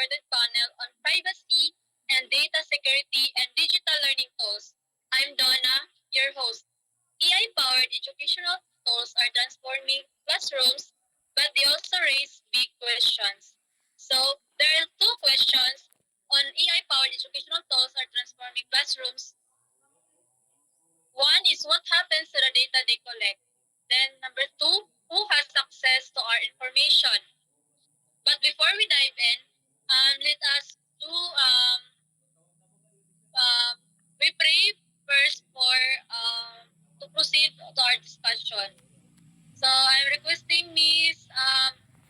recorded panel on privacy and data security and digital learning tools. I'm Donna, your host. AI-powered educational tools are transforming classrooms, but they also raise big questions. So, there are two questions on AI-powered educational tools are transforming classrooms. One is what happens to the data they collect. Then number two, who has access to our information? But before we dive in, let us do we pray first for to proceed to our discussion. So I'm requesting Miss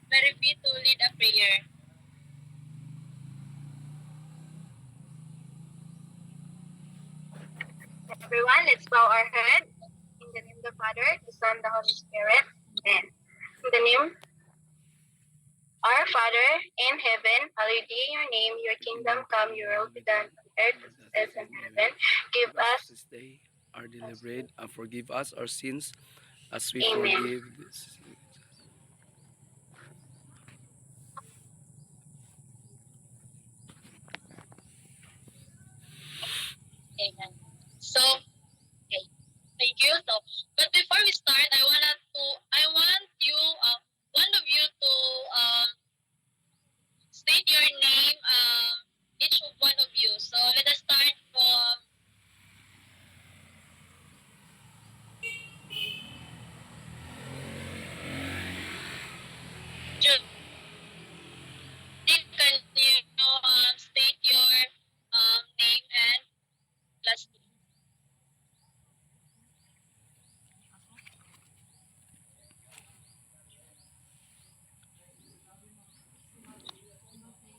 Mary P to lead a prayer. Everyone, let's bow our head. In the name of the Father, the Son, the Holy Spirit. Amen. In the name, our Father in heaven, hallowed be your name. Your kingdom come, your will be done on earth as in heaven. Give us this day our daily bread, and forgive us our sins as we Amen. forgive. Amen. So, okay, thank you. So, but before we start, I want you, one of you to state your name, each of one of you. So let us start from Jude. Can you state your name and last name?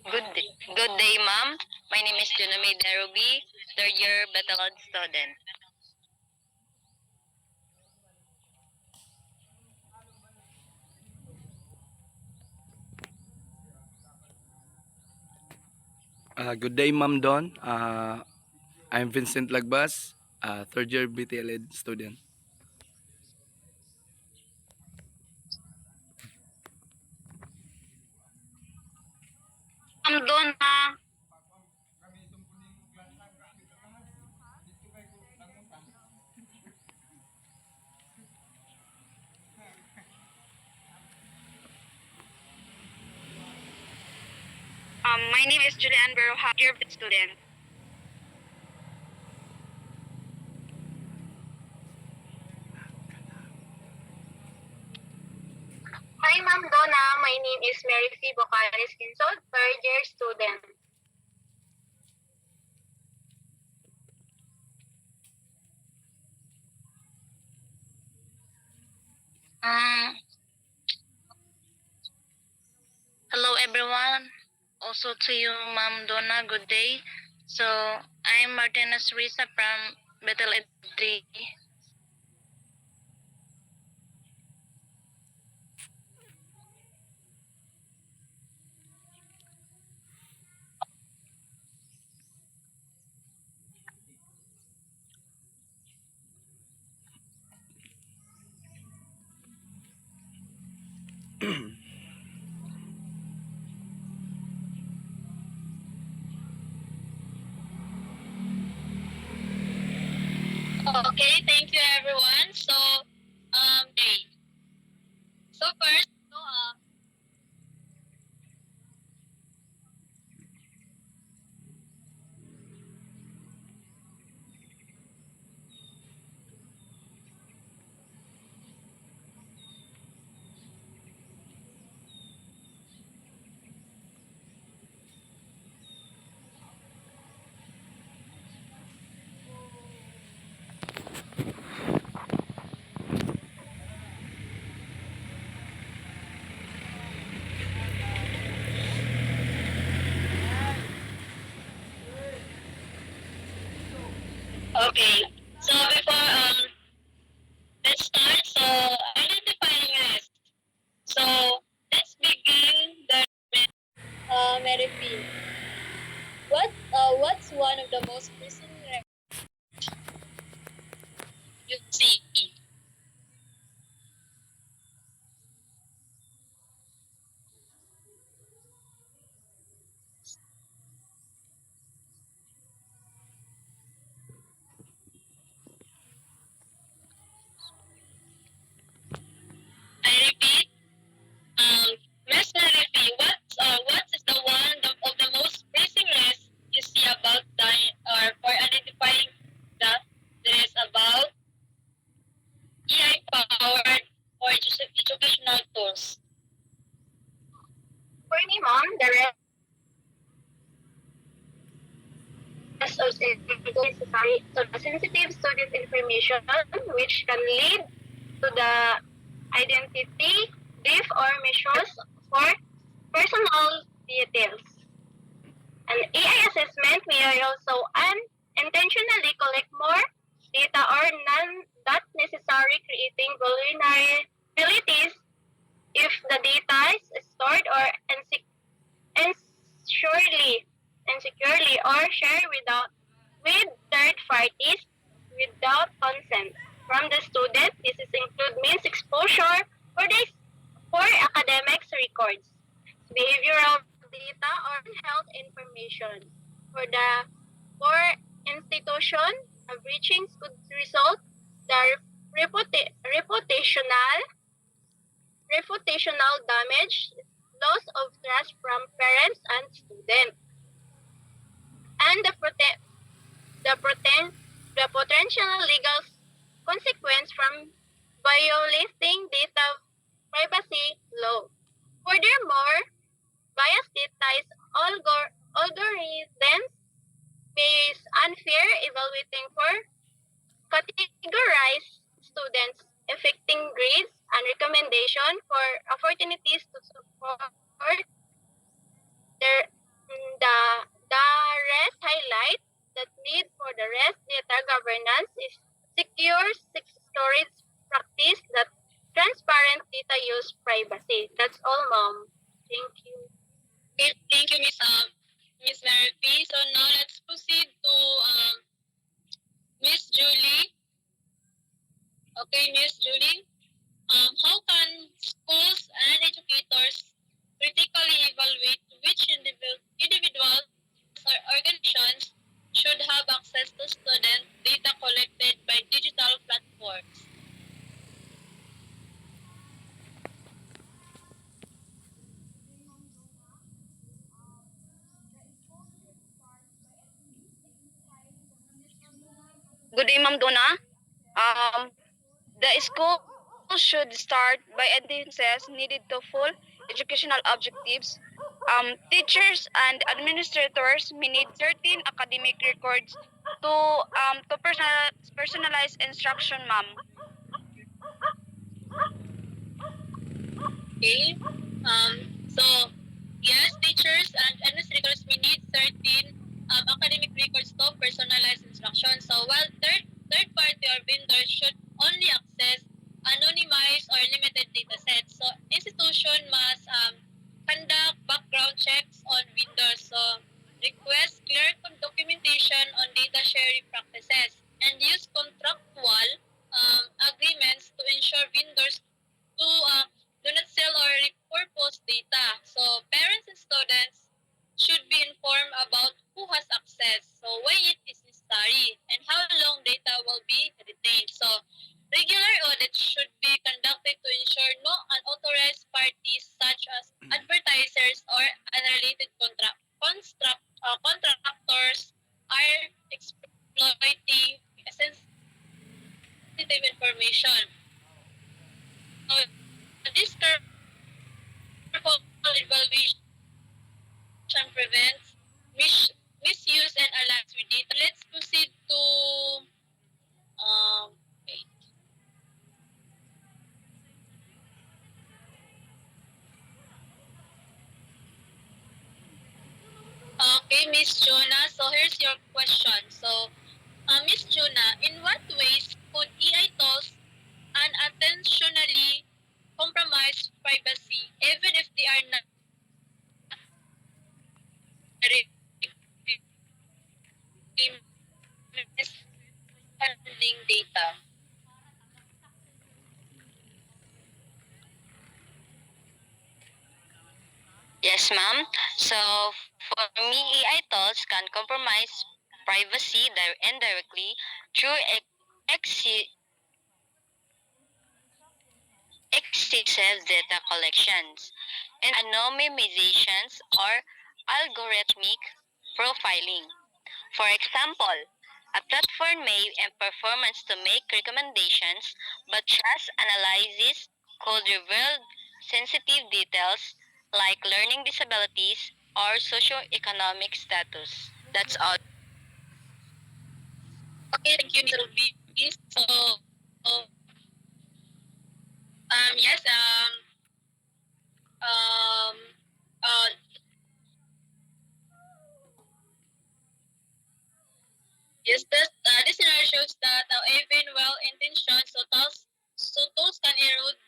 Good day, ma'am. My name is Junamay Darubi, third year Batalod student. Good day, Ma'am Don. I'm Vincent Lagbas, third year BTLED student. Donna. My name is Julian Berroja, year student. Hi, Ma'am Donna. My name is Mary P. Bocaris Kinsol, third year student. Hello, everyone. Also to you, Ma'am Donna, good day. So, I'm Martinez Risa from Batalod 3. Okay, thank you everyone. So, okay. So first, okay. So before let's start. So identifying risk. So let's begin the Mary P. What's one of the most pressing risks you see? of sensitive student information which can lead to the identity, theft, or misuse for personal details. An AI assessment may also unintentionally collect more data or none not necessary creating vulnerabilities if the data is stored or insecurely, insecurely or shared with third parties without consent from the student. This is include means exposure for academics records, behavioral data or health information. For institution, a breaching could result the reputational damage, loss of trust from parents and students, and the, proten- the potential legal consequence from violating data privacy law. Furthermore, biased data is algorithms is unfair evaluating for categorize students affecting grades and recommendation for opportunities to support their, the rest highlight that need for the rest data governance is secure storage practice that transparent data use privacy. That's all, Mom. Thank you. Okay, thank you, Miss Mary P. So now let's proceed to Miss Julie. Okay, Miss Julie. How can schools and educators critically evaluate which individuals or organizations should have access to student data collected by digital platforms? Good day, Ma'am Donna. The school should start by attendance needed to full educational objectives. Teachers and administrators may need certain academic records to personalize instruction, ma'am. Okay. So, yes, teachers and administrators may need certain academic records to personalize instruction. So, while third party or vendors should only access anonymized or limited data sets. So, institution must conduct background checks on vendors. So, request clear documentation on data sharing practices and use contractual agreements to ensure vendors do not sell or repurpose data. So parents and students should be informed about who has access, so why it is necessary, and how long data will be retained. So regular audits should be conducted to ensure no unauthorized parties such as advertisers or unrelated contractors are exploiting sensitive information. So this careful evaluation prevents misuse and aligns with data. Let's proceed to wait. Okay, Miss Jonah. So here's your question. So, Miss Jonah, in what ways could AI tools unintentionally compromise privacy, even if they are not mishandling data? Yes, ma'am. So, for me, AI tools can compromise privacy indirectly through excessive data collections and anonymizations or algorithmic profiling. For example, a platform may and performance to make recommendations, but trust analysis could reveal sensitive details like learning disabilities or socioeconomic status. That's all. Okay, thank you, Ms. Ruby. So, yes, um, uh, yes, this scenario shows that even well-intentioned tools can erode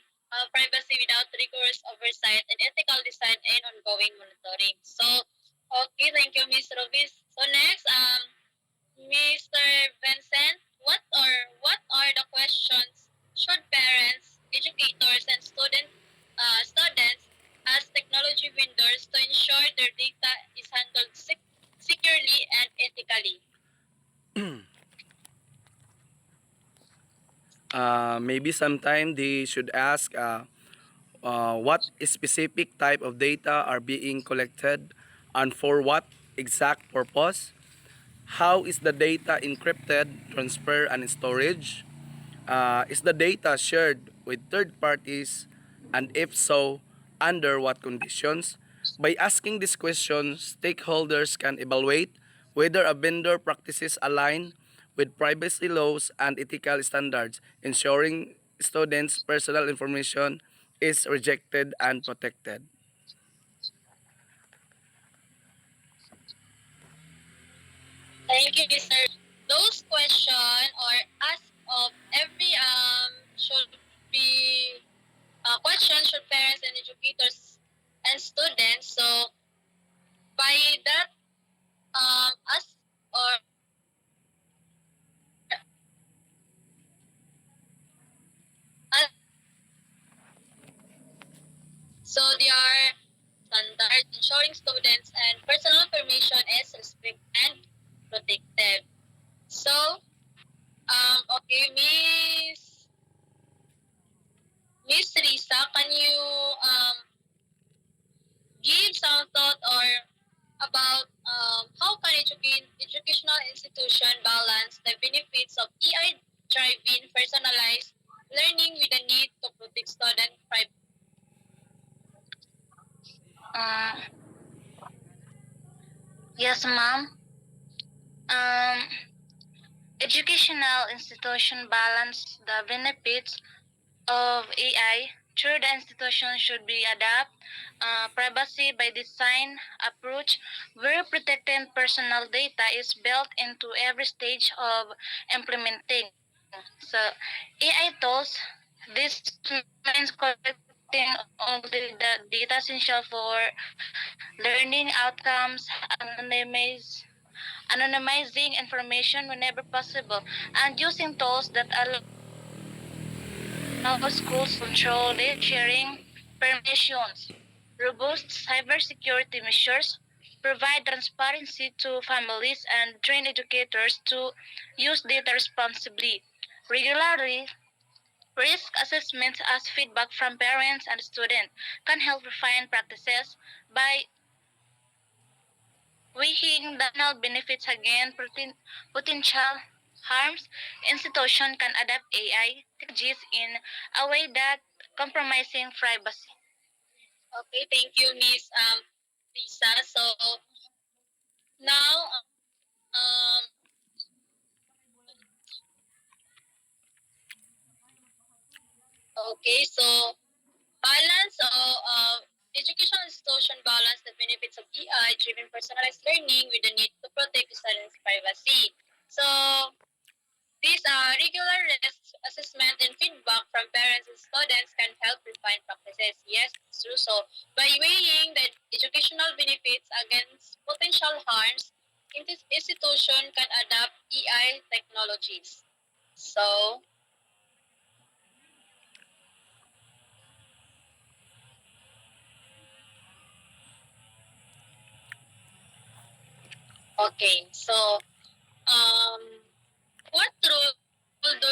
privacy without rigorous oversight and ethical design and ongoing monitoring. So, okay, thank you, Ms. Ruby. So next, Mr. Vincent, what are the questions should parents, educators, and students ask technology vendors to ensure their data is handled securely and ethically? Maybe sometime they should ask what specific type of data are being collected and for what exact purpose. How is the data encrypted, transferred, and storage? Is the data shared with third parties? And if so, under what conditions? By asking these questions, stakeholders can evaluate whether a vendor practices align with privacy laws and ethical standards, ensuring students' personal information is rejected and protected. Thank you, Mr. Those questions are asked of every should be questions should parents and educators and students. So by that us or us, so they are standard ensuring students and personal information is respected and protected. So okay, Miss Risa, can you give some thought or about how can educational institution balance the benefits of AI-driven personalized learning with the need to protect student privacy? Uh, yes, ma'am. Um, Educational institution balance the benefits of AI. Through the institution should be adapt privacy by design approach where protecting personal data is built into every stage of implementing. So AI tools, this means collecting only the data essential for learning outcomes, anonymizing information whenever possible, and using tools that allow schools control data sharing permissions. Robust cybersecurity measures provide transparency to families and train educators to use data responsibly. Regularly, risk assessments as feedback from parents and students can help refine practices by weighing the national benefits against potential harms. Institution can adapt AI technologies in a way that compromising privacy. Okay, thank you, Miss Lisa. So now, um, okay, so balance or educational institution balance the benefits of AI-driven personalized learning with the need to protect students' privacy. So these regular risk assessment and feedback from parents and students can help refine practices. Yes, it's true. So by weighing the educational benefits against potential harms, institution can adapt AI technologies. So, okay. So, um, what role do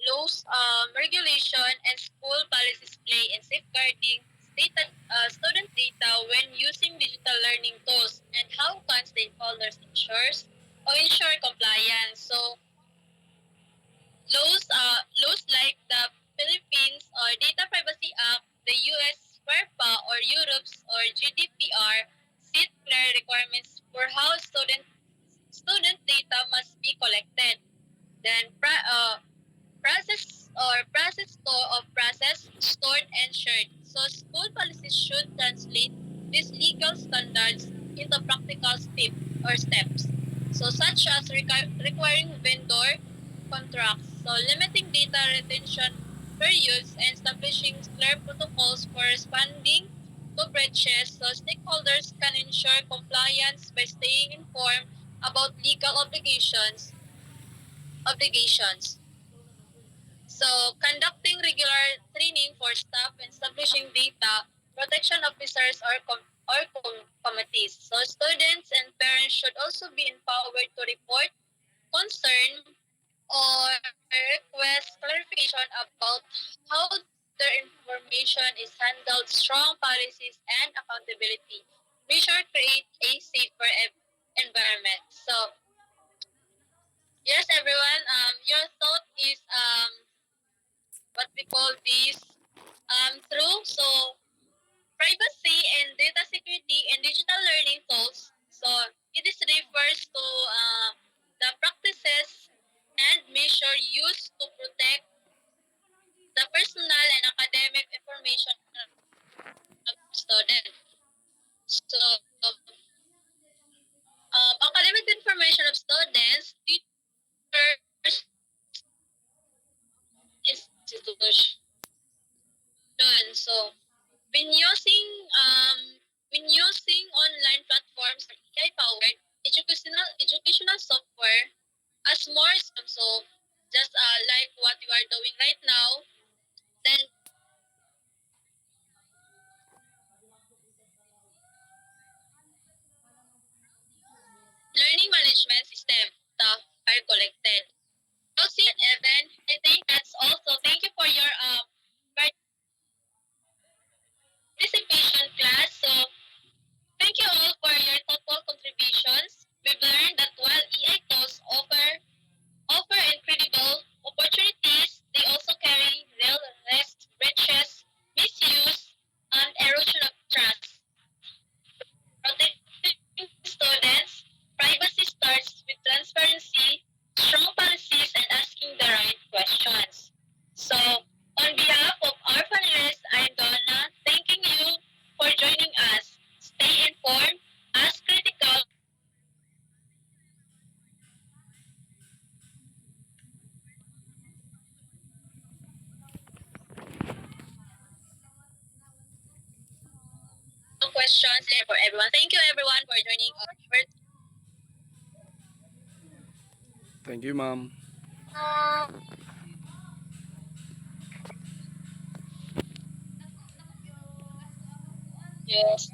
laws, regulation, and school policies play in safeguarding student data when using digital learning tools, and how can stakeholders ensure compliance? So laws like the Philippines or Data Privacy Act, the U.S. FERPA or Europe's or GDPR set clear requirements for how student data must be collected. Then process, stored, and shared. So school policies should translate these legal standards into practical steps. So such as requiring vendor contracts, so limiting data retention per use and establishing clear protocols for responding to breaches so stakeholders can ensure compliance by staying informed about legal obligations. So, conducting regular training for staff and establishing data protection officers or committees. So, students and parents should also be empowered to report concern or request clarification about how their information is handled. Strong policies and accountability measure create a safer environment. So, yes, everyone, your thought is what we call this true. So privacy and data security and digital learning tools. So it is refers to the practices and measure used to protect the personal and academic information of students. So academic information of students, teachers, institutions. So when using online platforms or AI powered educational software as more so just like what you are doing right now, then learning management system data are collected. Rosie and Evan, I think that's also thank you for your participation class. So thank you all for your thoughtful contributions. We've learned that while AI tools offer incredible opportunities, they also carry real risks, breaches, misuse, and erosion of trust. Protecting students' privacy starts with transparency, strong policies, and asking the right questions. So, on behalf of our panelists, I'm Donna, thanking you for joining us. Stay informed, ask critical questions there for everyone. Thank you everyone for joining us. Thank you, ma'am. Yes.